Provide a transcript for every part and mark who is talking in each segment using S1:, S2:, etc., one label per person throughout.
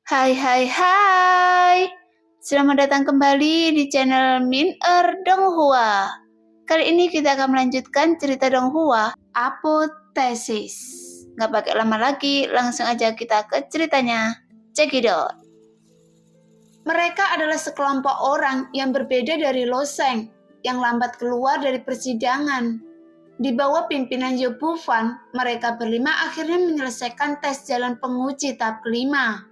S1: Hai hai hai. Selamat datang kembali di channel Min Donghua. Kali ini kita akan melanjutkan cerita Donghua, Apotesis. Gak pakai lama lagi, langsung aja kita ke ceritanya. Check it out. Mereka adalah sekelompok orang yang berbeda dari Loseng, yang lambat keluar dari persidangan. Di bawah pimpinan Yo Bufan, mereka berlima akhirnya menyelesaikan tes jalan penguji tahap kelima.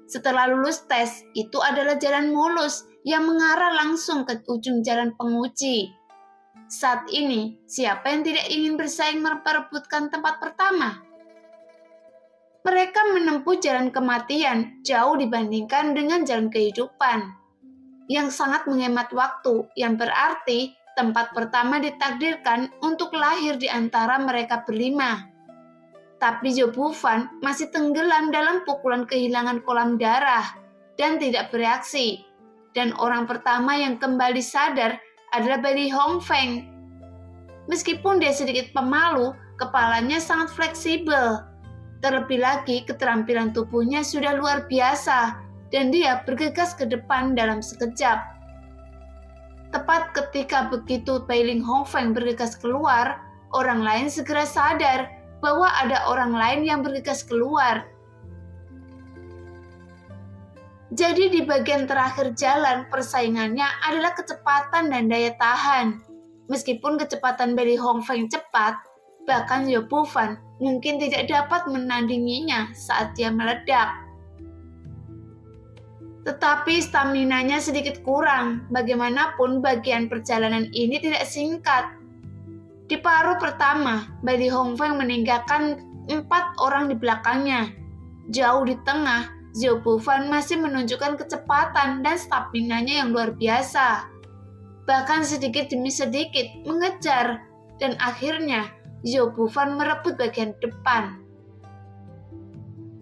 S1: Setelah lulus tes, itu adalah jalan mulus yang mengarah langsung ke ujung jalan penguji. Saat ini, siapa yang tidak ingin bersaing memperebutkan tempat pertama? Mereka menempuh jalan kematian jauh dibandingkan dengan jalan kehidupan, yang sangat menghemat waktu, yang berarti tempat pertama ditakdirkan untuk lahir di antara mereka berlima. Tapi Yo Bufan masih tenggelam dalam pukulan kehilangan kolam darah dan tidak bereaksi. Dan orang pertama yang kembali sadar adalah Bailey Hongfeng. Meskipun dia sedikit pemalu, kepalanya sangat fleksibel. Terlebih lagi, keterampilan tubuhnya sudah luar biasa dan dia bergegas ke depan dalam sekejap. Tepat ketika begitu Bailey Hongfeng bergegas keluar, orang lain segera sadar bahwa ada orang lain yang bergegas keluar. Jadi di bagian terakhir jalan, persaingannya adalah kecepatan dan daya tahan. Meskipun kecepatan Bailey Hongfeng cepat, bahkan Yo Bufan mungkin tidak dapat menandinginya saat dia meledak. Tetapi staminanya sedikit kurang, bagaimanapun bagian perjalanan ini tidak singkat. Di paruh pertama, Bailey Hongfeng meninggalkan 4 orang di belakangnya. Jauh di tengah, Yo Bufan masih menunjukkan kecepatan dan staminanya yang luar biasa. Bahkan sedikit demi sedikit mengejar, dan akhirnya Yo Bufan merebut bagian depan.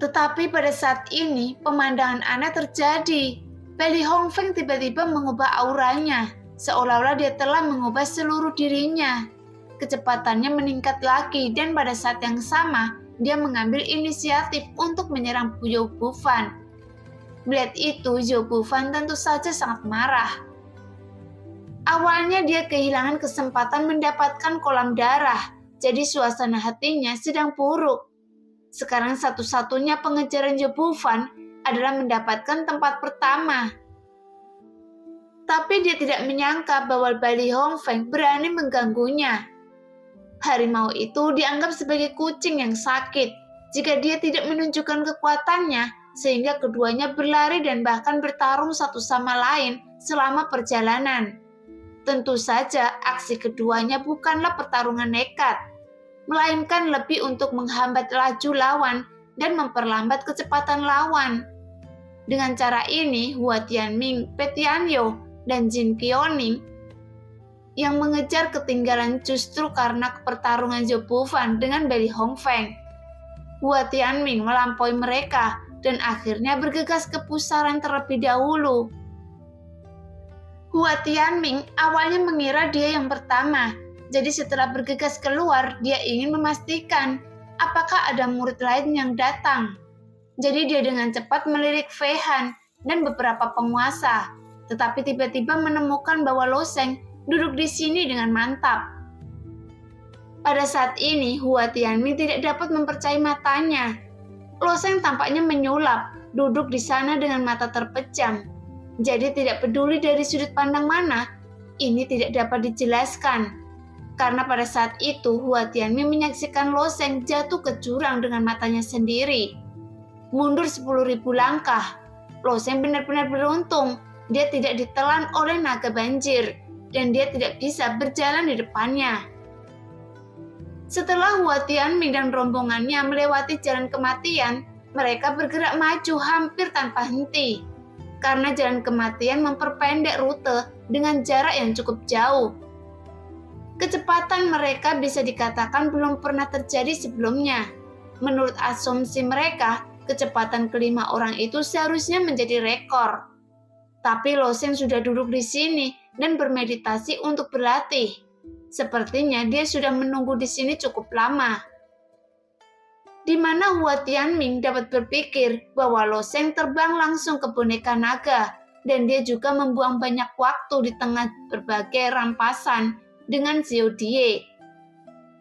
S1: Tetapi pada saat ini, pemandangan aneh terjadi. Bailey Hongfeng tiba-tiba mengubah auranya, seolah-olah dia telah mengubah seluruh dirinya. Kecepatannya meningkat lagi dan pada saat yang sama, dia mengambil inisiatif untuk menyerang Yo Bufan. Melihat itu, Yo Bufan tentu saja sangat marah. Awalnya dia kehilangan kesempatan mendapatkan kolam darah, jadi suasana hatinya sedang buruk. Sekarang satu-satunya pengejaran Yo Bufan adalah mendapatkan tempat pertama. Tapi dia tidak menyangka bahwa Bailey Hongfeng berani mengganggunya. Harimau itu dianggap sebagai kucing yang sakit jika dia tidak menunjukkan kekuatannya, sehingga keduanya berlari dan bahkan bertarung satu sama lain selama perjalanan. Tentu saja aksi keduanya bukanlah pertarungan nekat, melainkan lebih untuk menghambat laju lawan dan memperlambat kecepatan lawan. Dengan cara ini, Hua Tianming, Pe Tianyo, dan Jin Qiuning yang mengejar ketinggalan justru karena pertarungan Yo Bufan dengan Bailey Hongfeng. Hua Tianming melampaui mereka dan akhirnya bergegas ke pusaran terlebih dahulu. Hua Tianming awalnya mengira dia yang pertama, jadi setelah bergegas keluar, dia ingin memastikan apakah ada murid lain yang datang. Jadi dia dengan cepat melirik Fei Han dan beberapa penguasa, tetapi tiba-tiba menemukan bahwa Loseng duduk di sini dengan mantap. Pada saat ini, Hua Tianming tidak dapat mempercayai matanya. Loseng tampaknya menyulap, duduk di sana dengan mata terpejam. Jadi tidak peduli dari sudut pandang mana, ini tidak dapat dijelaskan. Karena pada saat itu, Hua Tianming menyaksikan Loseng jatuh ke jurang dengan matanya sendiri. Mundur 10.000 langkah. Loseng benar-benar beruntung, dia tidak ditelan oleh naga banjir, dan dia tidak bisa berjalan di depannya. Setelah Hua Tianming dan rombongannya melewati jalan kematian, mereka bergerak maju hampir tanpa henti. Karena jalan kematian memperpendek rute dengan jarak yang cukup jauh. Kecepatan mereka bisa dikatakan belum pernah terjadi sebelumnya. Menurut asumsi mereka, kecepatan kelima orang itu seharusnya menjadi rekor. Tapi Loseng sudah duduk di sini dan bermeditasi untuk berlatih. Sepertinya dia sudah menunggu di sini cukup lama. di mana Hua Tianming dapat berpikir bahwa Lo Sheng terbang langsung ke boneka naga, dan dia juga membuang banyak waktu di tengah berbagai rampasan dengan Xiao Die.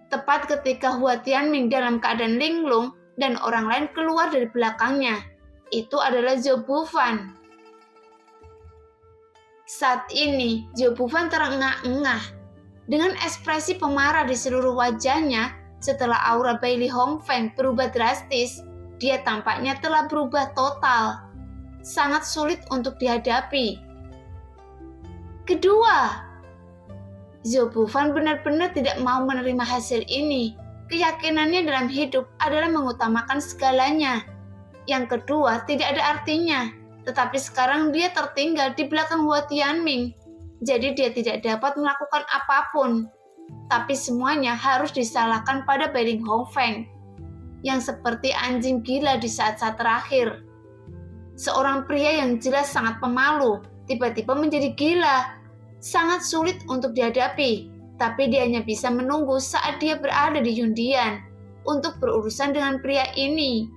S1: Tepat ketika Hua Tianming dalam keadaan linglung dan orang lain keluar dari belakangnya, itu adalah Zhou Bufan. Saat ini, Zhou Bufan terengah-engah dengan ekspresi pemarah di seluruh wajahnya. Setelah aura Bai Li Hongfeng berubah drastis, dia tampaknya telah berubah total. Sangat sulit untuk dihadapi. Kedua, Zhou Bufan benar-benar tidak mau menerima hasil ini. Keyakinannya dalam hidup adalah mengutamakan segalanya. Yang kedua, tidak ada artinya. Tetapi sekarang dia tertinggal di belakang Hua Tianming. Jadi dia tidak dapat melakukan apapun. Tapi semuanya harus disalahkan pada Bai Li Hongfeng yang seperti anjing gila di saat-saat terakhir. Seorang pria yang jelas sangat pemalu tiba-tiba menjadi gila. Sangat sulit untuk dihadapi, tapi dia hanya bisa menunggu saat dia berada di Yundian untuk berurusan dengan pria ini.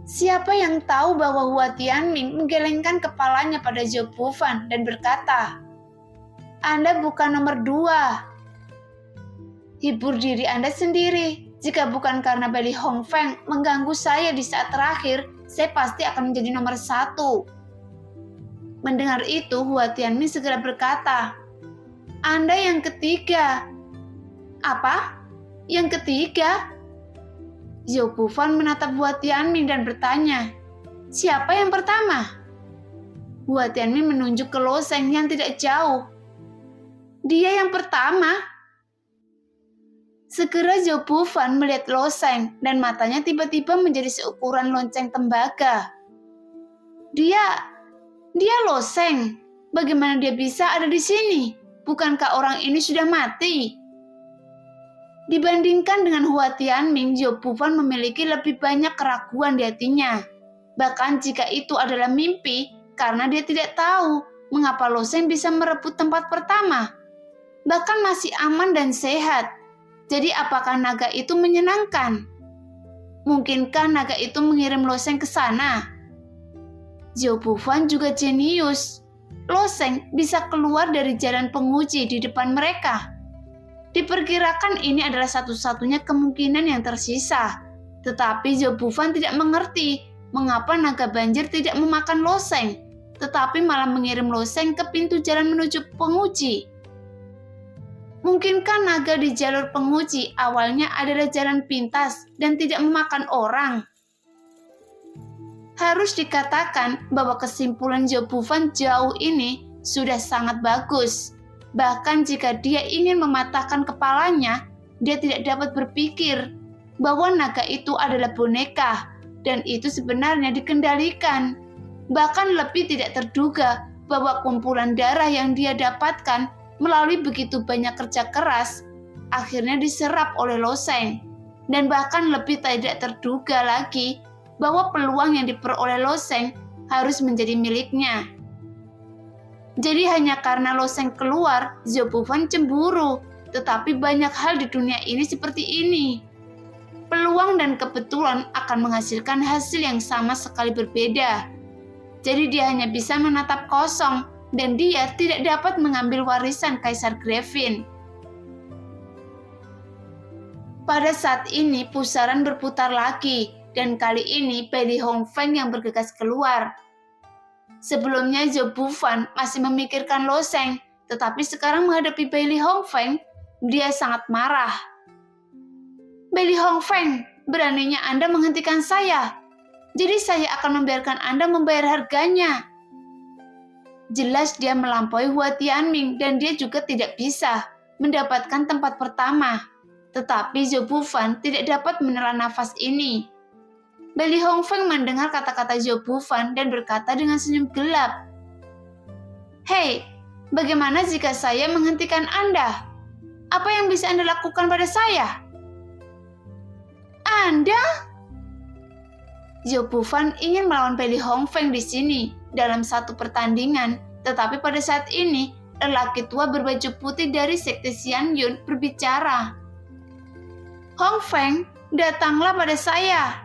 S1: Siapa yang tahu bahwa Hua Tianming menggelengkan kepalanya pada Zhou Bufan dan berkata, "Anda bukan nomor 2. Hibur diri Anda sendiri. Jika bukan karena Bai Li Hongfeng mengganggu saya di saat terakhir, saya pasti akan menjadi nomor 1. Mendengar itu, Hua Tianming segera berkata, "Anda yang ketiga." "Apa? Yang ketiga?" Zhou Bufan menatap Hua Tianming dan bertanya, "Siapa yang pertama?" Hua Tianming menunjuk ke Lo Sheng yang tidak jauh. "Dia yang pertama." Segera Zhou Bufan melihat Lo Sheng dan matanya tiba-tiba menjadi seukuran lonceng tembaga. Dia Lo Sheng. Bagaimana dia bisa ada di sini? Bukankah orang ini sudah mati? Dibandingkan dengan Hua Tianming, Zhou Bufan memiliki lebih banyak keraguan di hatinya. Bahkan jika itu adalah mimpi, karena dia tidak tahu mengapa Lo Sheng bisa merebut tempat pertama. Bahkan masih aman dan sehat. Jadi apakah naga itu menyenangkan? Mungkinkah naga itu mengirim Lo Sheng ke sana? Zhou Bufan juga jenius. Lo Sheng bisa keluar dari jalan penguji di depan mereka. Diperkirakan ini adalah satu-satunya kemungkinan yang tersisa. Tetapi Zhou Bufan tidak mengerti mengapa naga banjir tidak memakan Lo Sheng, tetapi malah mengirim Lo Sheng ke pintu jalan menuju penguji. Mungkinkah naga di jalur penguji awalnya adalah jalan pintas dan tidak memakan orang? Harus dikatakan bahwa kesimpulan Zhou Bufan jauh ini sudah sangat bagus. Bahkan jika dia ingin mematahkan kepalanya, dia tidak dapat berpikir bahwa naga itu adalah boneka dan itu sebenarnya dikendalikan. Bahkan lebih tidak terduga bahwa kumpulan darah yang dia dapatkan melalui begitu banyak kerja keras akhirnya diserap oleh Lo Sheng. Dan bahkan lebih tidak terduga lagi bahwa peluang yang diperoleh Lo Sheng harus menjadi miliknya. Jadi hanya karena Lo Sheng keluar, Zhou Bufan cemburu. Tetapi banyak hal di dunia ini seperti ini. Peluang dan kebetulan akan menghasilkan hasil yang sama sekali berbeda. Jadi dia hanya bisa menatap kosong dan dia tidak dapat mengambil warisan Kaisar Griffin. Pada saat ini pusaran berputar lagi dan kali ini Bai Li Hongfeng yang bergegas keluar. Sebelumnya Zhou Bufan masih memikirkan Lo Sheng, tetapi sekarang menghadapi Bai Li Hongfeng, dia sangat marah. "Bai Li Hongfeng, beraninya Anda menghentikan saya. Jadi saya akan membiarkan Anda membayar harganya." Jelas dia melampaui Hua Tianming dan dia juga tidak bisa mendapatkan tempat pertama. Tetapi Zhou Bufan tidak dapat menelan nafas ini. Bai Li Hongfeng mendengar kata-kata Zhou Bufan dan berkata dengan senyum gelap, "Hei, bagaimana jika saya menghentikan Anda? Apa yang bisa Anda lakukan pada saya?" "Anda?" Zhou Bufan ingin melawan Bai Li Hongfeng di sini dalam satu pertandingan, tetapi pada saat ini lelaki tua berbaju putih dari sekte Xianyun berbicara. "Hongfeng, datanglah pada saya.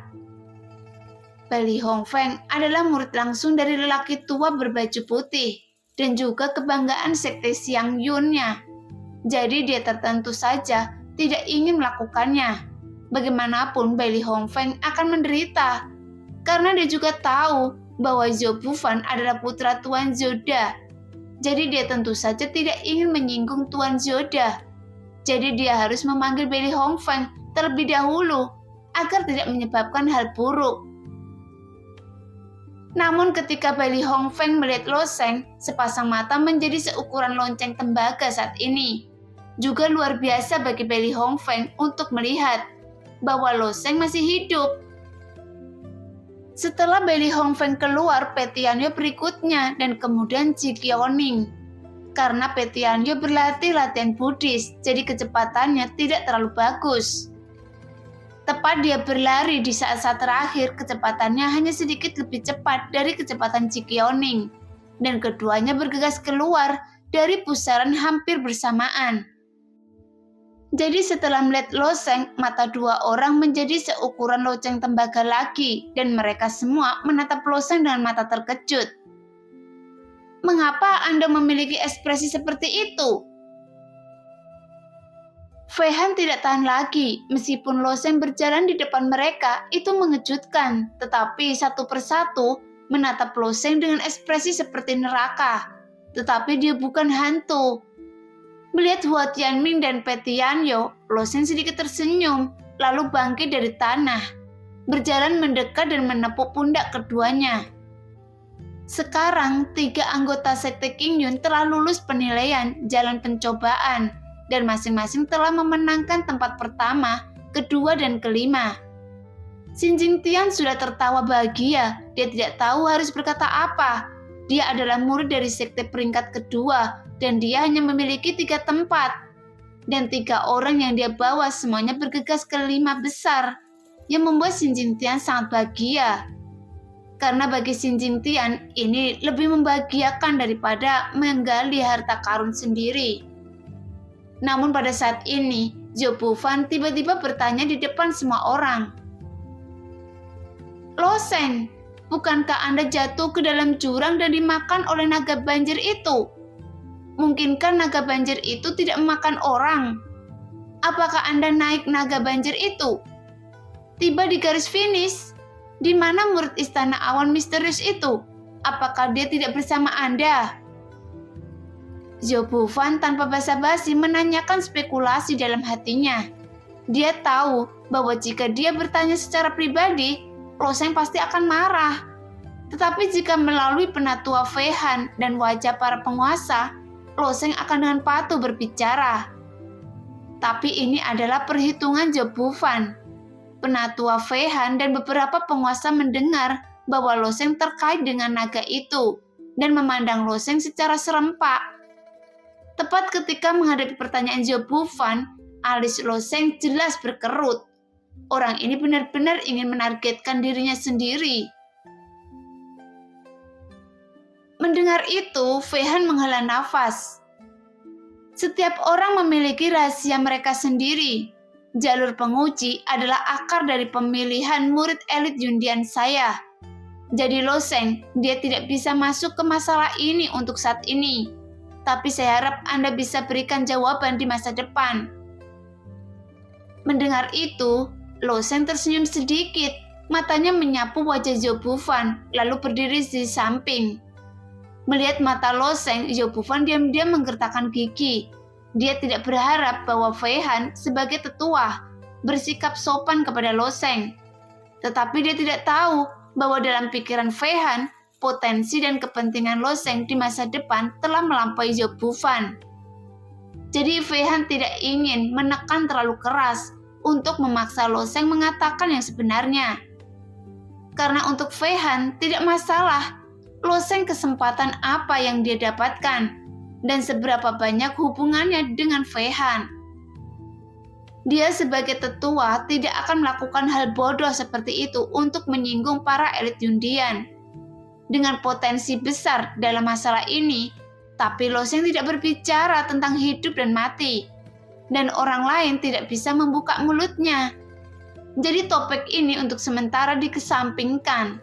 S1: Bai Li Hongfeng adalah murid langsung dari lelaki tua berbaju putih dan juga kebanggaan sekte Xiang Yun-nya. Jadi dia tertentu saja tidak ingin melakukannya. Bagaimanapun Bai Li Hongfeng akan menderita karena dia juga tahu bahwa Zhou Bufan adalah putra Tuan Zoda. Jadi dia tentu saja tidak ingin menyinggung Tuan Zoda. Jadi dia harus memanggil Bai Li Hongfeng terlebih dahulu agar tidak menyebabkan hal buruk. Namun ketika Bai Li Hongfeng melihat Lo Sheng, sepasang mata menjadi seukuran lonceng tembaga saat ini. Juga luar biasa bagi Bai Li Hongfeng untuk melihat bahwa Lo Sheng masih hidup. Setelah Bai Li Hongfeng keluar, Pe Tianyu berikutnya dan kemudian Ji Qiaoning. Karena Pe Tianyu berlatih latihan Buddhis, jadi kecepatannya tidak terlalu bagus. Tepat dia berlari di saat-saat terakhir, kecepatannya hanya sedikit lebih cepat dari kecepatan Ji Qiaoning. Dan keduanya bergegas keluar dari pusaran hampir bersamaan. Jadi setelah melihat Lo Sheng, mata dua orang menjadi seukuran lonceng tembaga lagi, dan mereka semua menatap Lo Sheng dengan mata terkejut. Mengapa Anda memiliki ekspresi seperti itu? Fei Han tidak tahan lagi, meskipun Lo Sheng berjalan di depan mereka, itu mengejutkan, tetapi satu persatu menatap Lo Sheng dengan ekspresi seperti neraka. Tetapi dia bukan hantu. Melihat Hua Tianming dan Pe Tianyu, Lo Sheng sedikit tersenyum, lalu bangkit dari tanah, berjalan mendekat dan menepuk pundak keduanya. Sekarang, 3 anggota sekte Qingyun telah lulus penilaian jalan pencobaan, dan masing-masing telah memenangkan tempat pertama, kedua, dan kelima. Xin Jingtian sudah tertawa bahagia, dia tidak tahu harus berkata apa. Dia adalah murid dari sekte peringkat kedua, dan dia hanya memiliki 3 tempat. Dan 3 orang yang dia bawa semuanya bergegas ke 5 besar, yang membuat Xin Jingtian sangat bahagia. Karena bagi Xin Jingtian, ini lebih membahagiakan daripada menggali harta karun sendiri. Namun pada saat ini, Zhou Bufan tiba-tiba bertanya di depan semua orang. Lo Sheng, bukankah Anda jatuh ke dalam jurang dan dimakan oleh naga banjir itu? Mungkinkah naga banjir itu tidak memakan orang? Apakah Anda naik naga banjir itu? Tiba di garis finish. Di mana murid istana awan misterius itu? Apakah dia tidak bersama Anda? Zhou Bufan tanpa basa-basi menanyakan spekulasi dalam hatinya. Dia tahu bahwa jika dia bertanya secara pribadi, Lo Sheng pasti akan marah. Tetapi jika melalui penatua Fei Han dan wajah para penguasa, Lo Sheng akan dengan patuh berbicara. Tapi ini adalah perhitungan Zhou Bufan. Penatua Fei Han dan beberapa penguasa mendengar bahwa Lo Sheng terkait dengan naga itu dan memandang Lo Sheng secara serempak. Tepat ketika menghadapi pertanyaan Zhou Bufan, alis Lo Sheng jelas berkerut. Orang ini benar-benar ingin menargetkan dirinya sendiri. Mendengar itu, Fei Han menghela nafas. Setiap orang memiliki rahasia mereka sendiri. Jalur penguji adalah akar dari pemilihan murid elit Yundian saya. Jadi Lo Sheng, dia tidak bisa masuk ke masalah ini untuk saat ini. Tapi saya harap Anda bisa berikan jawaban di masa depan. Mendengar itu, Lo Sheng tersenyum sedikit. Matanya menyapu wajah Zhou Bufan, lalu berdiri di samping. Melihat mata Lo Sheng, Zhou Bufan diam-diam menggertakkan gigi. Dia tidak berharap bahwa Fei Han sebagai tetua bersikap sopan kepada Lo Sheng. Tetapi dia tidak tahu bahwa dalam pikiran Fei Han, potensi dan kepentingan Lo Sheng di masa depan telah melampaui Zhou Bufan. Jadi Fei Han tidak ingin menekan terlalu keras untuk memaksa Lo Sheng mengatakan yang sebenarnya. Karena untuk Fei Han tidak masalah Lo Sheng kesempatan apa yang dia dapatkan dan seberapa banyak hubungannya dengan Fei Han. Dia sebagai tetua tidak akan melakukan hal bodoh seperti itu untuk menyinggung para elit Yundian. Dengan potensi besar dalam masalah ini, tapi Lo Sheng tidak berbicara tentang hidup dan mati, dan orang lain tidak bisa membuka mulutnya. Jadi topik ini untuk sementara dikesampingkan.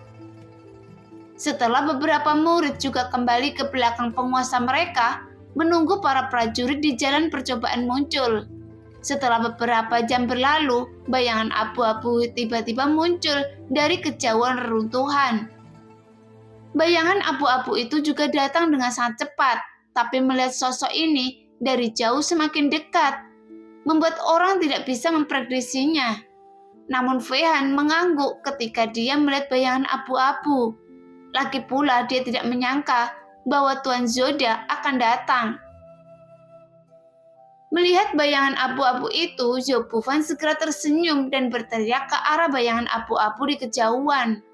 S1: Setelah beberapa murid juga kembali ke belakang penguasa mereka, menunggu para prajurit di jalan percobaan muncul. Setelah beberapa jam berlalu, bayangan abu-abu tiba-tiba muncul dari kejauhan reruntuhan. Bayangan abu-abu itu juga datang dengan sangat cepat, tapi melihat sosok ini dari jauh semakin dekat, membuat orang tidak bisa memprediksinya. Namun Fehan mengangguk ketika dia melihat bayangan abu-abu. Lagi pula dia tidak menyangka bahwa Tuan Zoda akan datang. Melihat bayangan abu-abu itu, Zhou Bufan segera tersenyum dan berteriak ke arah bayangan abu-abu di kejauhan.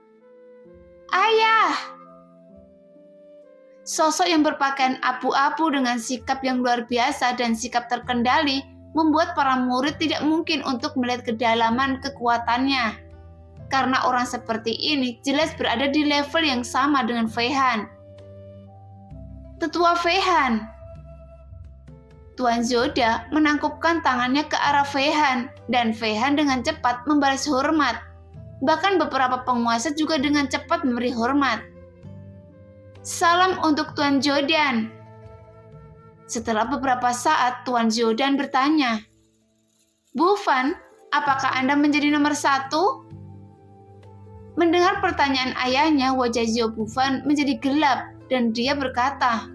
S1: "Ayah!" Sosok yang berpakaian abu-abu dengan sikap yang luar biasa dan sikap terkendali membuat para murid tidak mungkin untuk melihat kedalaman kekuatannya. Karena orang seperti ini jelas berada di level yang sama dengan Fehan. "Tetua Fehan!" Tuan Zoda menangkupkan tangannya ke arah Fehan, dan Fehan dengan cepat membalas hormat. Bahkan beberapa penguasa juga dengan cepat memberi hormat. "Salam untuk Tuan Zodan." Setelah beberapa saat, Tuan Zodan bertanya, "Bufan, apakah Anda menjadi nomor 1? Mendengar pertanyaan ayahnya, wajah Zhou Bufan menjadi gelap dan dia berkata,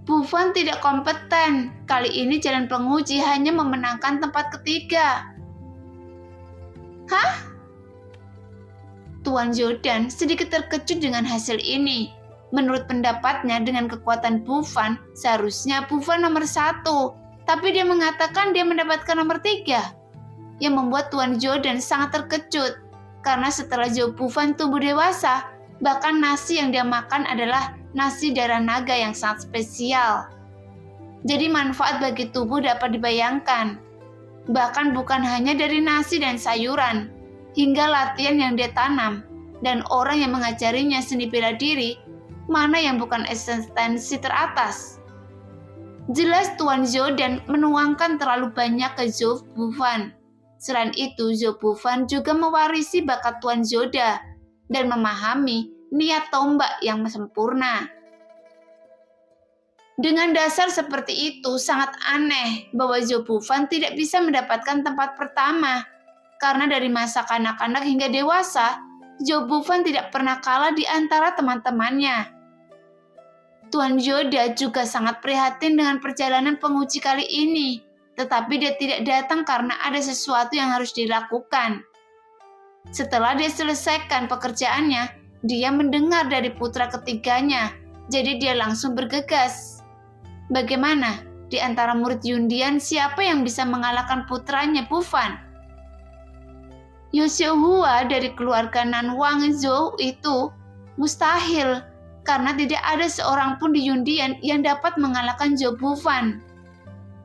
S1: "Bufan tidak kompeten. Kali ini jalan penguji hanya memenangkan tempat ketiga." "Hah?" Tuan Zodan sedikit terkejut dengan hasil ini. Menurut pendapatnya, dengan kekuatan Bufan, seharusnya Bufan nomor 1, tapi dia mengatakan dia mendapatkan nomor 3, yang membuat Tuan Zodan sangat terkejut. Karena setelah Zhou Bufan tumbuh dewasa, bahkan nasi yang dia makan adalah nasi darah naga yang sangat spesial. Jadi manfaat bagi tubuh dapat dibayangkan. Bahkan bukan hanya dari nasi dan sayuran, hingga latihan yang dia tanam, dan orang yang mengajarinya seni bela diri, mana yang bukan eksistensi teratas. Jelas Tuan Zodan menuangkan terlalu banyak ke Zhou Bufan. Selain itu, Zhou Bufan juga mewarisi bakat Tuan Zoda dan memahami niat tombak yang sempurna. Dengan dasar seperti itu, sangat aneh bahwa Zhou Bufan tidak bisa mendapatkan tempat pertama. Karena dari masa kanak-kanak hingga dewasa, Zhou Bufan tidak pernah kalah di antara teman-temannya. Tuan Zoda juga sangat prihatin dengan perjalanan penguji kali ini. Tetapi dia tidak datang karena ada sesuatu yang harus dilakukan. Setelah dia selesaikan pekerjaannya, dia mendengar dari putra ketiganya, jadi dia langsung bergegas. Bagaimana? Di antara murid Yundian, siapa yang bisa mengalahkan putranya Bufan? Yoseo Hua dari keluarga Nan Wang Zhou itu mustahil, karena tidak ada seorang pun di Yundian yang dapat mengalahkan Zhou Bufan.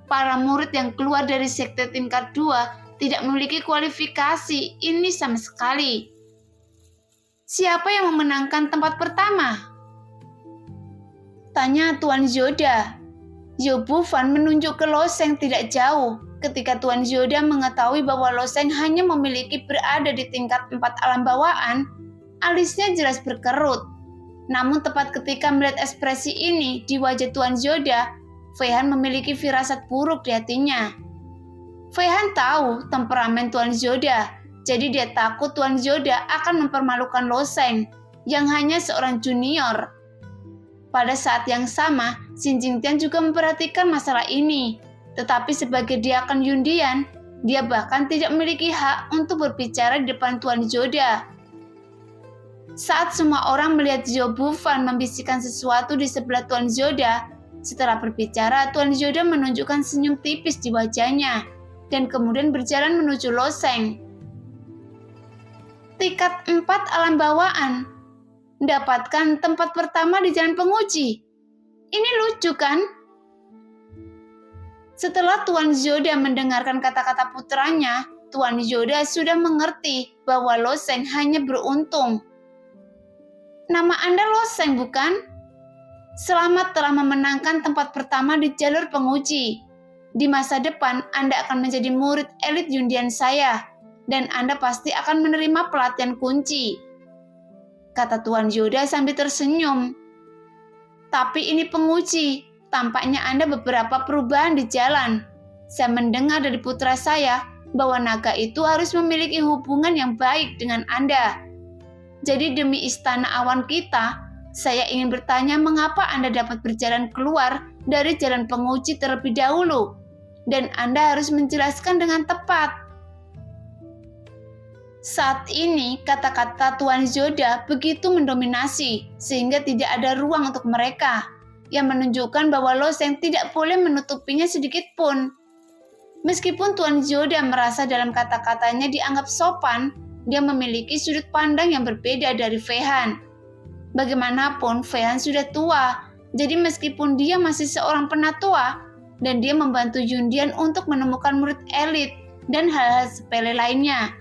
S1: Para murid yang keluar dari sekte tingkat 2 tidak memiliki kualifikasi ini sama sekali. Siapa yang memenangkan tempat pertama? Tanya Tuan Zoda. Zhou Bufan menunjuk ke loseng tidak jauh. Ketika Tuan Zoda mengetahui bahwa loseng hanya memiliki berada di tingkat 4 alam bawaan, alisnya jelas berkerut. Namun tepat ketika melihat ekspresi ini di wajah Tuan Zoda, Fehan memiliki firasat buruk di hatinya. Fehan tahu temperamen Tuan Zoda, jadi dia takut Tuan Zoda akan mempermalukan loseng yang hanya seorang junior. Pada saat yang sama, Xin Jingtian juga memperhatikan masalah ini. Tetapi sebagai diakon Yundian, dia bahkan tidak memiliki hak untuk berbicara di depan Tuan Zoda. Saat semua orang melihat Zhou Bufan membisikkan sesuatu di sebelah Tuan Zoda, setelah berbicara, Tuan Zoda menunjukkan senyum tipis di wajahnya dan kemudian berjalan menuju loseng. Tingkat 4 alam bawaan. Mendapatkan tempat pertama di jalan penguji. Ini lucu kan? Setelah Tuan Zoda mendengarkan kata-kata putranya, Tuan Zoda sudah mengerti bahwa loseng hanya beruntung. Nama Anda loseng bukan? Selamat telah memenangkan tempat pertama di jalur penguji. Di masa depan, Anda akan menjadi murid elit Yundian saya. dan Anda pasti akan menerima pelatihan kunci," kata Tuan Yoda sambil tersenyum. "Tapi ini penguji, tampaknya Anda beberapa perubahan di jalan. Saya mendengar dari putra saya bahwa naga itu harus memiliki hubungan yang baik dengan Anda. Jadi demi istana awan kita, saya ingin bertanya mengapa Anda dapat berjalan keluar dari jalan penguji terlebih dahulu, dan Anda harus menjelaskan dengan tepat." Saat ini, kata-kata Tuan Yoda begitu mendominasi sehingga tidak ada ruang untuk mereka, yang menunjukkan bahwa Lo Sheng tidak boleh menutupinya sedikit pun. Meskipun Tuan Yoda merasa dalam kata-katanya dianggap sopan, dia memiliki sudut pandang yang berbeda dari Fei Han. Bagaimanapun, Fei Han sudah tua, jadi meskipun dia masih seorang penatua, dan dia membantu Yundian untuk menemukan murid elit dan hal-hal sepele lainnya.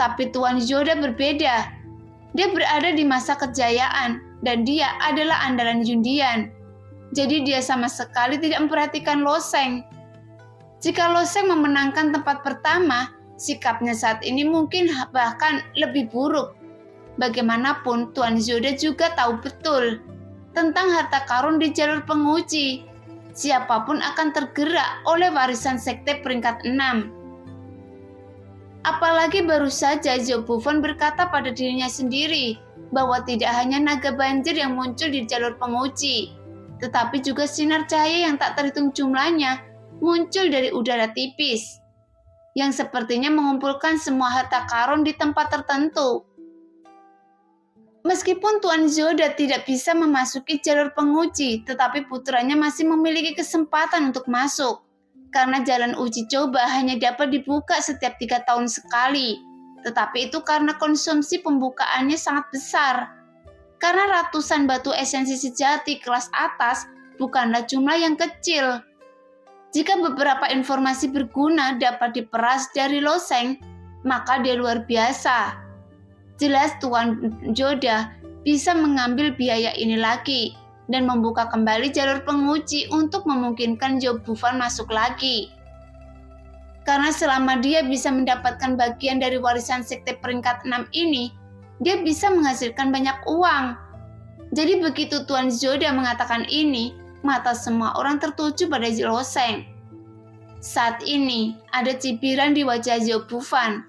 S1: Tapi Tuan Yoda berbeda. Dia berada di masa kejayaan, dan dia adalah andalan Yundian. Jadi dia sama sekali tidak memperhatikan Lo Sheng. Jika Lo Sheng memenangkan tempat pertama, sikapnya saat ini mungkin bahkan lebih buruk. Bagaimanapun, Tuan Yoda juga tahu betul tentang harta karun di jalur penguji. Siapapun akan tergerak oleh warisan sekte peringkat 6. Apalagi baru saja Zhou Bufan berkata pada dirinya sendiri bahwa tidak hanya naga banjir yang muncul di jalur penguji, tetapi juga sinar cahaya yang tak terhitung jumlahnya muncul dari udara tipis, yang sepertinya mengumpulkan semua harta karun di tempat tertentu. Meskipun Tuan Yoda tidak bisa memasuki jalur penguji, tetapi putranya masih memiliki kesempatan untuk masuk, karena jalan uji coba hanya dapat dibuka setiap 3 tahun sekali. Tetapi itu karena konsumsi pembukaannya sangat besar. Karena ratusan batu esensi sejati kelas atas bukanlah jumlah yang kecil. Jika beberapa informasi berguna dapat diperas dari Lo Sheng, maka dia luar biasa. Jelas Tuan Yoda bisa mengambil biaya ini lagi dan membuka kembali jalur penguji untuk memungkinkan Zhou Bufan masuk lagi. Karena selama dia bisa mendapatkan bagian dari warisan sekte peringkat 6 ini, dia bisa menghasilkan banyak uang. Jadi begitu Tuan Yoda mengatakan ini, mata semua orang tertuju pada Lo Sheng. Saat ini, ada cibiran di wajah Zhou Bufan.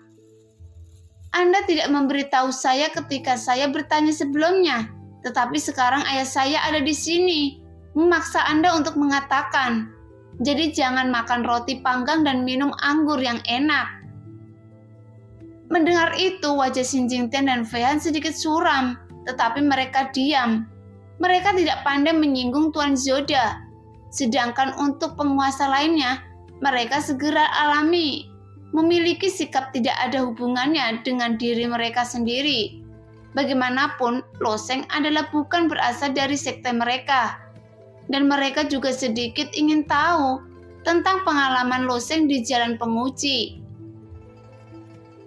S1: "Anda tidak memberitahu saya ketika saya bertanya sebelumnya, tetapi sekarang ayah saya ada di sini, memaksa Anda untuk mengatakan. Jadi jangan makan roti panggang dan minum anggur yang enak." Mendengar itu, wajah Xin Jingtian dan Fei Han sedikit suram, tetapi mereka diam. Mereka tidak pandai menyinggung Tuan Yoda. Sedangkan untuk penguasa lainnya, mereka segera alami, memiliki sikap tidak ada hubungannya dengan diri mereka sendiri. Bagaimanapun, Lo Sheng adalah bukan berasal dari sekte mereka. Dan mereka juga sedikit ingin tahu tentang pengalaman Lo Sheng di jalan penguji.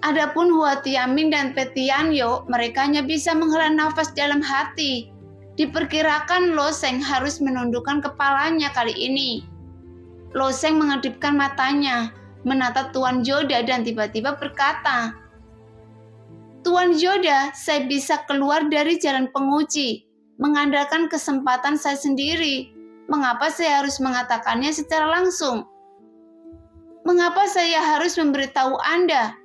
S1: Adapun Hua Tianming dan Pe Tianyo, mereka hanya bisa menghela nafas dalam hati. Diperkirakan Lo Sheng harus menundukkan kepalanya kali ini. Lo Sheng mengedipkan matanya, menatap Tuan Yoda dan tiba-tiba berkata, "Tuan Yoda, saya bisa keluar dari jalan penguji, mengandalkan kesempatan saya sendiri. Mengapa saya harus mengatakannya secara langsung? Mengapa saya harus memberitahu Anda?"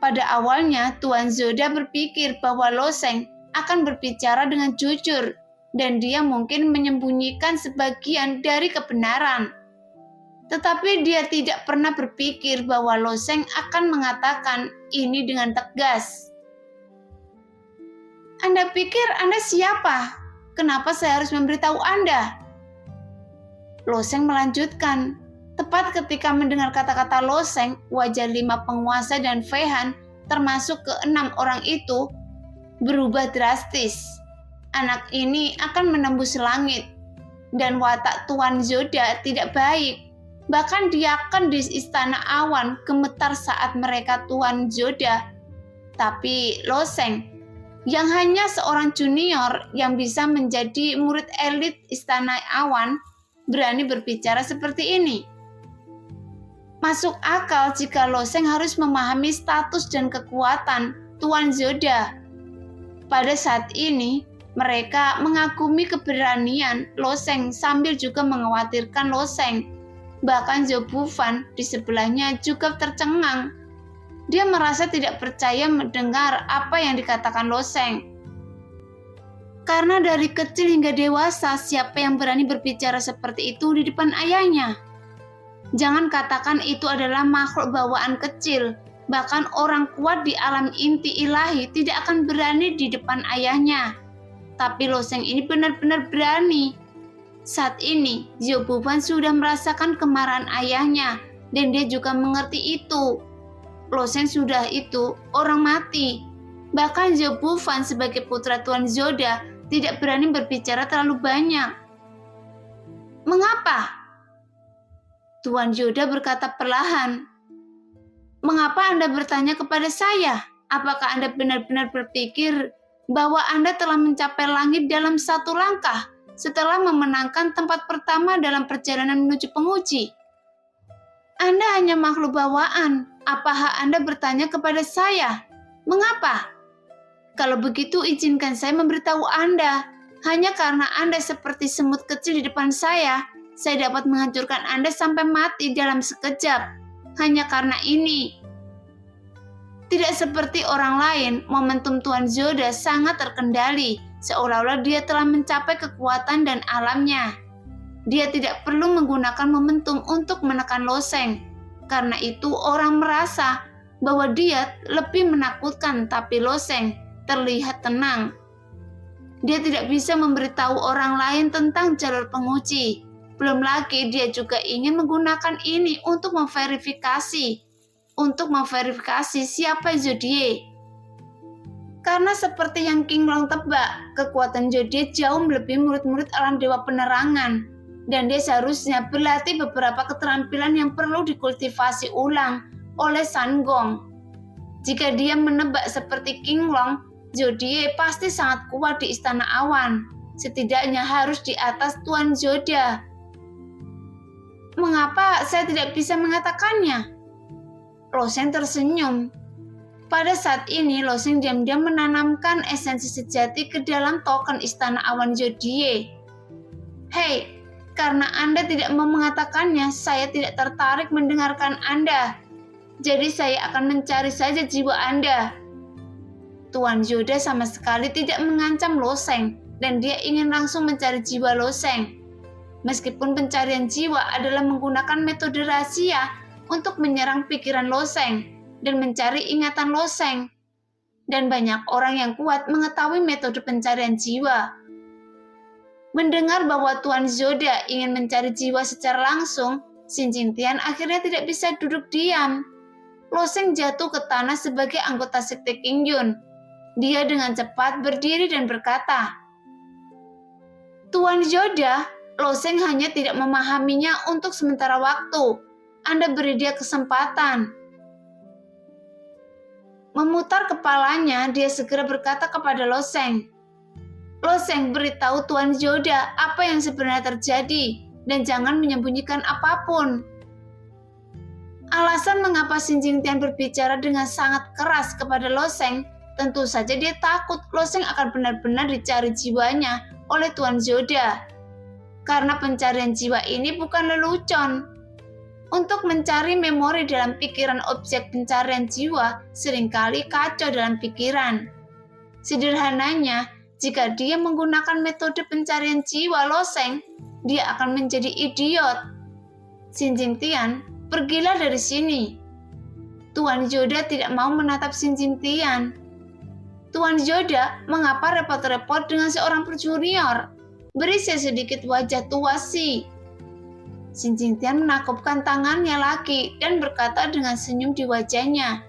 S1: Pada awalnya, Tuan Yoda berpikir bahwa Lo Sheng akan berbicara dengan jujur, dan dia mungkin menyembunyikan sebagian dari kebenaran. Tetapi dia tidak pernah berpikir bahwa Lo Sheng akan mengatakan ini dengan tegas. "Anda pikir Anda siapa? Kenapa saya harus memberitahu Anda?" Lo Sheng melanjutkan. Tepat ketika mendengar kata-kata Lo Sheng, wajah 5 penguasa dan Fei Han, termasuk ke-6 orang itu, berubah drastis. Anak ini akan menembus langit, dan watak Tuan Yoda tidak baik. Bahkan dia akan di istana awan gemetar saat mereka Tuan Yoda. Tapi Lo Sheng, yang hanya seorang junior yang bisa menjadi murid elit istana awan, berani berbicara seperti ini. Masuk akal jika Loseng harus memahami status dan kekuatan Tuan Zoda. Pada saat ini, mereka mengagumi keberanian Loseng sambil juga mengkhawatirkan Loseng. Bahkan Zhou Bufan di sebelahnya juga tercengang. Dia merasa tidak percaya mendengar apa yang dikatakan Loseng. Karena dari kecil hingga dewasa, siapa yang berani berbicara seperti itu di depan ayahnya? Jangan katakan itu adalah makhluk bawaan kecil. Bahkan orang kuat di alam inti ilahi tidak akan berani di depan ayahnya. Tapi Loseng ini benar-benar berani. Saat ini, Zhou Bufan sudah merasakan kemarahan ayahnya, dan dia juga mengerti itu. Loseng sudah itu orang mati. Bahkan Zhou Bufan sebagai putra Tuan Zoda tidak berani berbicara terlalu banyak. Mengapa? Tuan Zoda berkata perlahan. Mengapa Anda bertanya kepada saya? Apakah Anda benar-benar berpikir bahwa Anda telah mencapai langit dalam satu langkah setelah memenangkan tempat pertama dalam perjalanan menuju penguji? Anda hanya makhluk bawaan. Apa hak Anda bertanya kepada saya? Mengapa? Kalau begitu izinkan saya memberitahu Anda. Hanya karena Anda seperti semut kecil di depan saya dapat menghancurkan Anda sampai mati dalam sekejap. Hanya karena ini. Tidak seperti orang lain, momentum Tuan Zoda sangat terkendali, seolah-olah dia telah mencapai kekuatan dan alamnya. Dia tidak perlu menggunakan momentum untuk menekan Loseng. Karena itu orang merasa bahwa dia lebih menakutkan, tapi Loseng terlihat tenang. Dia tidak bisa memberitahu orang lain tentang jalur penguji. Belum lagi dia juga ingin menggunakan ini untuk memverifikasi siapa Zodie. Karena seperti yang King Long tebak, kekuatan Zodie jauh melebihi murid-murid alam dewa penerangan, dan dia seharusnya berlatih beberapa keterampilan yang perlu dikultivasi ulang oleh Sun Gong. Jika dia menebak seperti King Long, Zodie pasti sangat kuat di Istana Awan, setidaknya harus di atas Tuan Zoda. Mengapa saya tidak bisa mengatakannya? Loseng tersenyum. Pada saat ini, Loseng diam-diam menanamkan esensi sejati ke dalam token Istana Awan Zodie. Hei, karena Anda tidak mau mengatakannya, saya tidak tertarik mendengarkan Anda. Jadi saya akan mencari saja jiwa Anda. Tuan Zoda sama sekali tidak mengancam Loseng, dan dia ingin langsung mencari jiwa Loseng. Meskipun pencarian jiwa adalah menggunakan metode rahasia untuk menyerang pikiran Loseng dan mencari ingatan Loseng. Dan banyak orang yang kuat mengetahui metode pencarian jiwa. Mendengar bahwa Tuan Zoda ingin mencari jiwa secara langsung, Xin Jingtian akhirnya tidak bisa duduk diam. Loseng jatuh ke tanah sebagai anggota sekte King Yun. Dia dengan cepat berdiri dan berkata, Tuan Zoda, Loseng hanya tidak memahaminya untuk sementara waktu. Anda beri dia kesempatan. Memutar kepalanya, dia segera berkata kepada Loseng, Loseng, beritahu Tuan Zoda apa yang sebenarnya terjadi, dan jangan menyembunyikan apapun. Alasan mengapa Xin Jingtian berbicara dengan sangat keras kepada Loseng, tentu saja dia takut Loseng akan benar-benar dicari jiwanya oleh Tuan Zoda. Karena pencarian jiwa ini bukan lelucon. Untuk mencari memori dalam pikiran objek pencarian jiwa seringkali kacau dalam pikiran. Sederhananya, jika dia menggunakan metode pencarian jiwa Loseng, dia akan menjadi idiot. Xin Jingtian, pergilah dari sini. Tuan Zoda tidak mau menatap Xin Jingtian. Tuan Zoda, mengapa repot-repot dengan seorang junior? Beri saya sedikit wajah tua sih. Xin Jingtian menakupkan tangannya lagi dan berkata dengan senyum di wajahnya.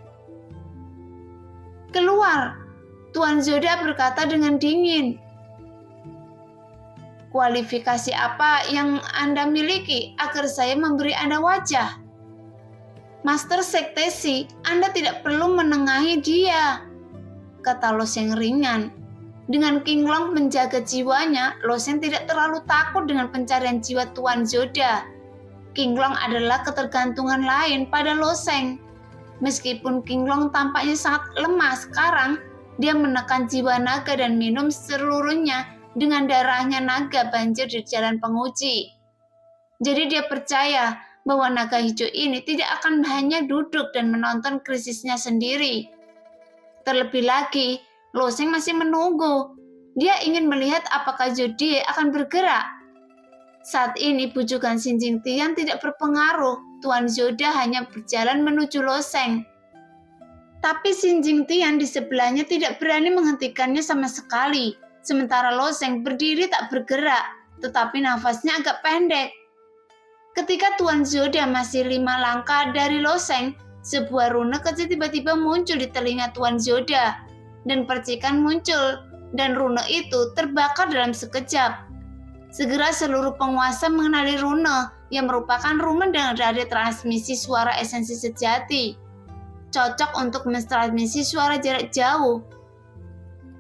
S1: Keluar, Tuan Zoda berkata dengan dingin. Kualifikasi apa yang Anda miliki agar saya memberi Anda wajah? Master Sektesi, Anda tidak perlu menengahi dia, kata Loseng ringan. Dengan King Long menjaga jiwanya, Loseng tidak terlalu takut dengan pencarian jiwa Tuan Zoda. Qinglong adalah ketergantungan lain pada Loseng. Meskipun Qinglong tampaknya sangat lemah sekarang, dia menekan jiwa naga dan minum seluruhnya dengan darahnya naga banjir di jalan penguji. Jadi dia percaya bahwa naga hijau ini tidak akan hanya duduk dan menonton krisisnya sendiri. Terlebih lagi, Loseng masih menunggu. Dia ingin melihat apakah Zodie akan bergerak. Saat ini bujukan Xin Jingtian tidak berpengaruh. Tuan Zoda hanya berjalan menuju Loseng. Tapi Xin Jingtian di sebelahnya tidak berani menghentikannya sama sekali. Sementara Loseng berdiri tak bergerak, tetapi nafasnya agak pendek. Ketika Tuan Zoda masih 5 langkah dari Loseng, sebuah rune kecil tiba-tiba muncul di telinga Tuan Zoda, dan percikan muncul, dan rune itu terbakar dalam sekejap. Segera seluruh penguasa mengenali rune, yang merupakan rune dari transmisi suara esensi sejati. Cocok untuk mentransmisi suara jarak jauh.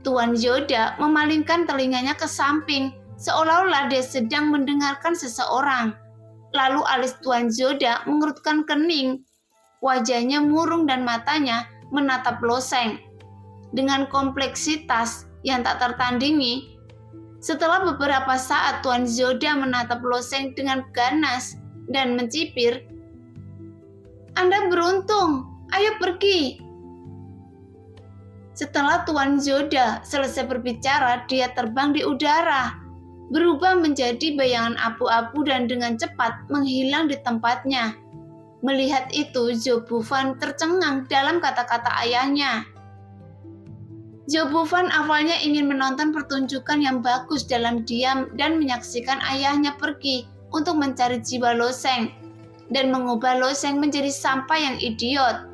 S1: Tuan Zoda memalingkan telinganya ke samping, seolah-olah dia sedang mendengarkan seseorang. Lalu alis Tuan Zoda mengerutkan kening. Wajahnya murung dan matanya menatap Loseng. Dengan kompleksitas yang tak tertandingi, setelah beberapa saat Tuan Zoda menatap Loseng dengan ganas dan mencibir, "Anda beruntung, ayo pergi." Setelah Tuan Zoda selesai berbicara, dia terbang di udara, berubah menjadi bayangan abu-abu dan dengan cepat menghilang di tempatnya. Melihat itu, Zhou Bufan tercengang dalam kata-kata ayahnya. Zhou Bufan awalnya ingin menonton pertunjukan yang bagus dalam diam dan menyaksikan ayahnya pergi untuk mencari jiwa Loseng dan mengubah Loseng menjadi sampah yang idiot.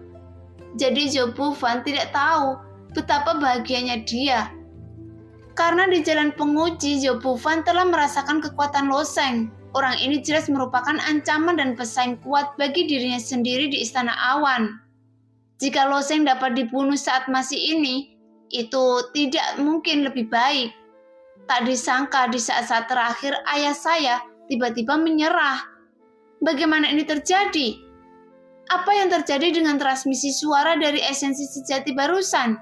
S1: Jadi Zhou Bufan tidak tahu betapa bahagianya dia. Karena di jalan penguji, Zhou Bufan telah merasakan kekuatan Loseng. Orang ini jelas merupakan ancaman dan pesaing kuat bagi dirinya sendiri di Istana Awan. Jika Loseng dapat dibunuh saat masih ini, itu tidak mungkin lebih baik. Tak disangka di saat-saat terakhir ayah saya tiba-tiba menyerah. Bagaimana ini terjadi? Apa yang terjadi dengan transmisi suara dari esensi sejati barusan?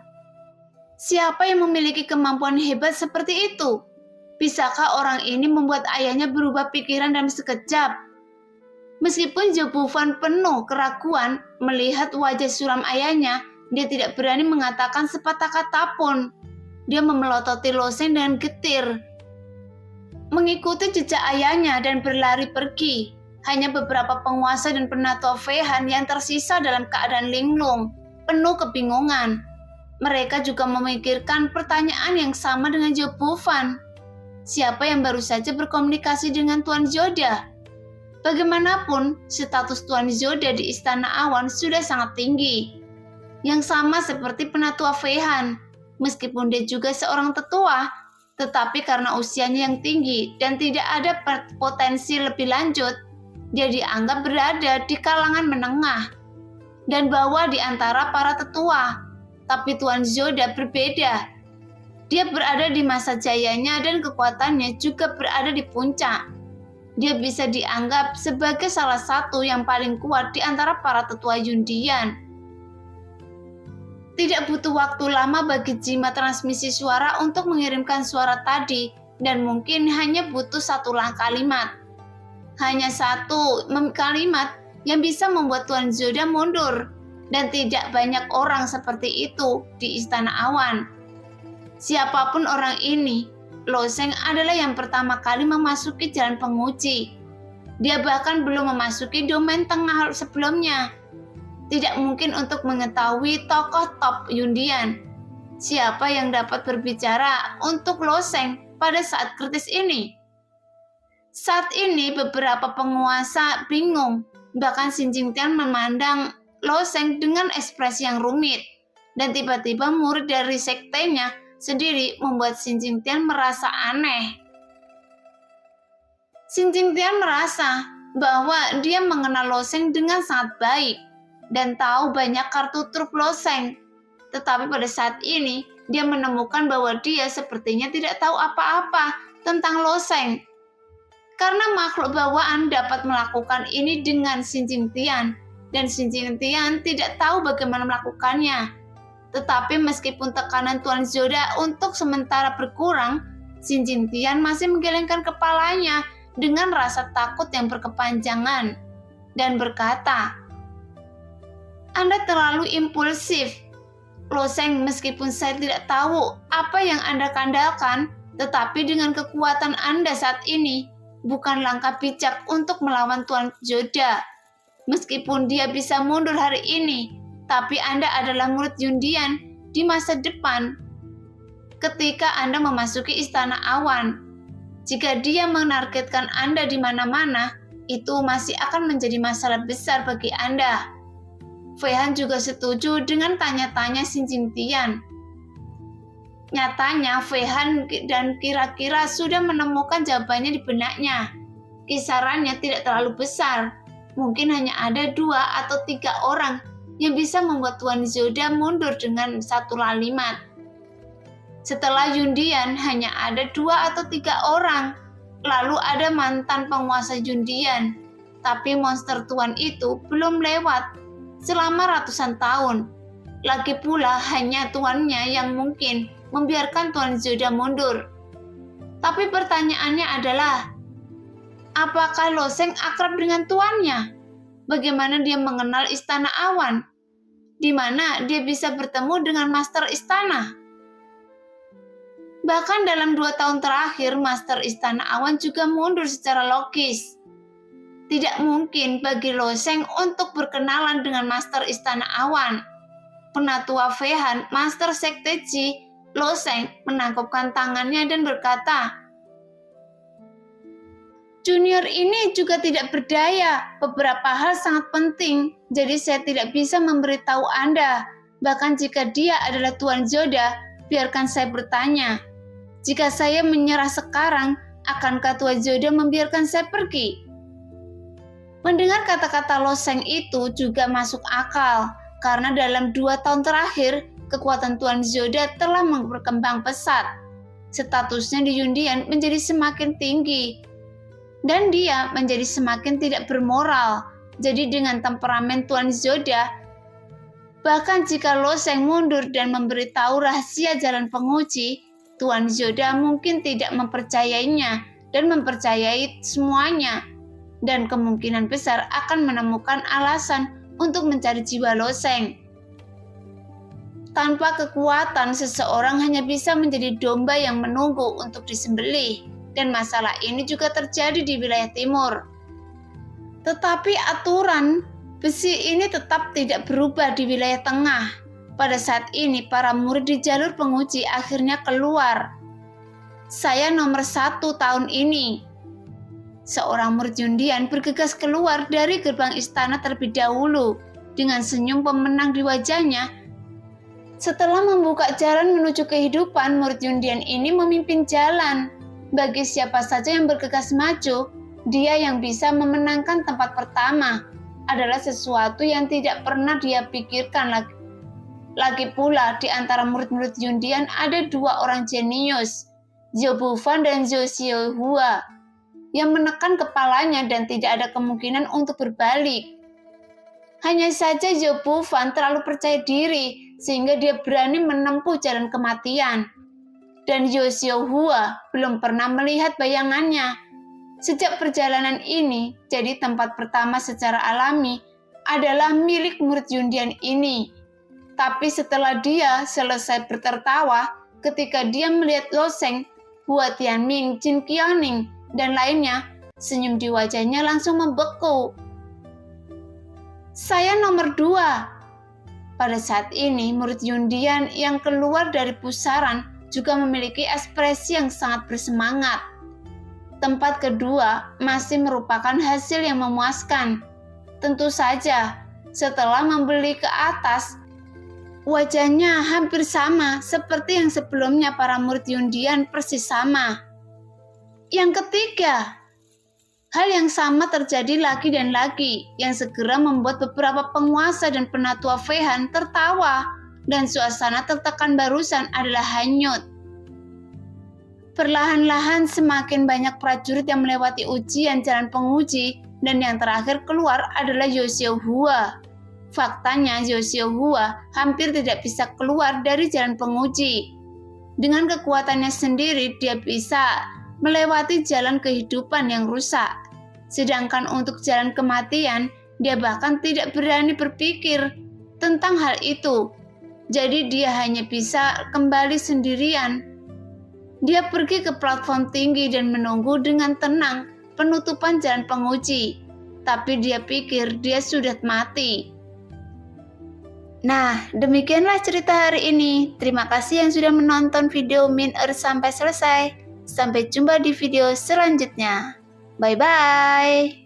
S1: Siapa yang memiliki kemampuan hebat seperti itu? Bisakah orang ini membuat ayahnya berubah pikiran dalam sekejap? Meskipun Zhou Bufan penuh keraguan melihat wajah suram ayahnya, dia tidak berani mengatakan sepatah kata pun. Dia memelototi Loseng dengan getir, mengikuti jejak ayahnya dan berlari pergi. Hanya beberapa penguasa dan penatua Fehan yang tersisa dalam keadaan linglung, penuh kebingungan. Mereka juga memikirkan pertanyaan yang sama dengan Zhou Bufan. Siapa yang baru saja berkomunikasi dengan Tuan Zoda? Bagaimanapun, status Tuan Zoda di Istana Awan sudah sangat tinggi. Yang sama seperti penatua Fehan, meskipun dia juga seorang tetua, tetapi karena usianya yang tinggi dan tidak ada potensi lebih lanjut, dia dianggap berada di kalangan menengah dan bawah di antara para tetua. Tapi Tuan Zoda berbeda. Dia berada di masa jayanya dan kekuatannya juga berada di puncak. Dia bisa dianggap sebagai salah satu yang paling kuat di antara para tetua Yundian. Tidak butuh waktu lama bagi jimat transmisi suara untuk mengirimkan suara tadi, dan mungkin hanya butuh satu kalimat. Hanya satu kalimat yang bisa membuat Tuan Zoda mundur, dan tidak banyak orang seperti itu di Istana Awan. Siapapun orang ini, Loseng adalah yang pertama kali memasuki jalan penguji. Dia bahkan belum memasuki domain tengah sebelumnya. Tidak mungkin untuk mengetahui tokoh top Yundian. Siapa yang dapat berbicara untuk Loseng pada saat kritis ini? Saat ini beberapa penguasa bingung. Bahkan Xin Jingtian memandang Loseng dengan ekspresi yang rumit. Dan tiba-tiba murid dari sektenya sendiri membuat Xin Jingtian merasa aneh. Xin Jingtian merasa bahwa dia mengenal Loseng dengan sangat baik dan tahu banyak kartu truf Loseng. Tetapi pada saat ini, dia menemukan bahwa dia sepertinya tidak tahu apa-apa tentang Loseng. Karena makhluk bawaan dapat melakukan ini dengan Xin Jingtian, dan Xin Jingtian tidak tahu bagaimana melakukannya. Tetapi meskipun tekanan Tuan Zoda untuk sementara berkurang, Xin Jingtian masih menggelengkan kepalanya dengan rasa takut yang berkepanjangan dan berkata, "Anda terlalu impulsif, Lo Sheng, meskipun saya tidak tahu apa yang Anda kandalkan, tetapi dengan kekuatan Anda saat ini, bukan langkah bijak untuk melawan Tuan Zoda. Meskipun dia bisa mundur hari ini, tapi Anda adalah murid Yundian di masa depan. Ketika Anda memasuki Istana Awan, jika dia menargetkan Anda di mana-mana, itu masih akan menjadi masalah besar bagi Anda." Fei Han juga setuju dengan tanya-tanya Xin Jingtian. Nyatanya Fei Han dan kira-kira sudah menemukan jawabannya di benaknya. Kisarannya tidak terlalu besar. Mungkin hanya ada 2 atau 3 orang yang bisa membuat Tuan Zoda mundur dengan satu kalimat. Setelah Yundian hanya ada 2 atau 3 orang. Lalu ada mantan penguasa Yundian. Tapi monster Tuan itu belum lewat selama ratusan tahun. Lagi pula hanya tuannya yang mungkin membiarkan Tuan Zoda mundur. Tapi pertanyaannya adalah, apakah Lo Sheng akrab dengan tuannya? Bagaimana dia mengenal Istana Awan? Di mana dia bisa bertemu dengan Master Istana? Bahkan dalam 2 tahun terakhir, Master Istana Awan juga mundur secara logis. Tidak mungkin bagi Lo Sheng untuk berkenalan dengan Master Istana Awan. Penatua Fei Han, Master Sekte Ji, Lo Sheng menangkupkan tangannya dan berkata, "Junior ini juga tidak berdaya. Beberapa hal sangat penting, jadi saya tidak bisa memberitahu Anda. Bahkan jika dia adalah Tuan Zoda, biarkan saya bertanya. Jika saya menyerah sekarang, akankah Tuan Zoda membiarkan saya pergi?" Mendengar kata-kata Lo Sheng itu juga masuk akal, karena dalam 2 tahun terakhir, kekuatan Tuan Zoda telah berkembang pesat. Statusnya di Yundian menjadi semakin tinggi, dan dia menjadi semakin tidak bermoral. Jadi dengan temperamen Tuan Zoda, bahkan jika Lo Sheng mundur dan memberitahu rahasia jalan penguji, Tuan Zoda mungkin tidak mempercayainya dan mempercayai semuanya, dan kemungkinan besar akan menemukan alasan untuk mencari jiwa Lo Sheng. Tanpa kekuatan, seseorang hanya bisa menjadi domba yang menunggu untuk disembelih, dan masalah ini juga terjadi di wilayah timur. Tetapi aturan besi ini tetap tidak berubah di wilayah tengah. Pada saat ini, para murid di jalur penguji akhirnya keluar. "Saya nomor 1 tahun ini." Seorang murid Yundian bergegas keluar dari gerbang istana terlebih dahulu dengan senyum pemenang di wajahnya. Setelah membuka jalan menuju kehidupan, murid Yundian ini memimpin jalan. Bagi siapa saja yang bergegas maju, dia yang bisa memenangkan tempat pertama adalah sesuatu yang tidak pernah dia pikirkan lagi. Lagi pula, di antara murid-murid Yundian ada 2 orang jenius, Zhou Bufan dan Zhou Xiaohua, yang menekan kepalanya dan tidak ada kemungkinan untuk berbalik. Hanya saja Zhou Bufan terlalu percaya diri sehingga dia berani menempuh jalan kematian. Dan Zhou Xiaohua belum pernah melihat bayangannya. Sejak perjalanan ini, jadi tempat pertama secara alami adalah milik murid Yundian ini. Tapi setelah dia selesai bertertawa, ketika dia melihat Lo Sheng, Hua Tianming, Jin Qiaoning, dan lainnya, senyum di wajahnya langsung membeku. "Saya nomor 2. Pada saat ini, murid Yundian yang keluar dari pusaran juga memiliki ekspresi yang sangat bersemangat. Tempat kedua masih merupakan hasil yang memuaskan. Tentu saja, setelah membeli ke atas, wajahnya hampir sama seperti yang sebelumnya para murid Yundian persis sama. Yang ketiga, hal yang sama terjadi lagi dan lagi, yang segera membuat beberapa penguasa dan penatua Fei Han tertawa, dan suasana tertekan barusan adalah hanyut. Perlahan-lahan semakin banyak prajurit yang melewati ujian jalan penguji, dan yang terakhir keluar adalah Yoshihua. Faktanya Yoshihua hampir tidak bisa keluar dari jalan penguji. Dengan kekuatannya sendiri dia bisa melewati jalan kehidupan yang rusak. Sedangkan untuk jalan kematian, dia bahkan tidak berani berpikir tentang hal itu. Jadi dia hanya bisa kembali sendirian. Dia pergi ke platform tinggi dan menunggu dengan tenang penutupan jalan penguji. Tapi dia pikir dia sudah mati. Nah, demikianlah cerita hari ini. Terima kasih yang sudah menonton video Min Earth sampai selesai. Sampai jumpa di video selanjutnya. Bye-bye.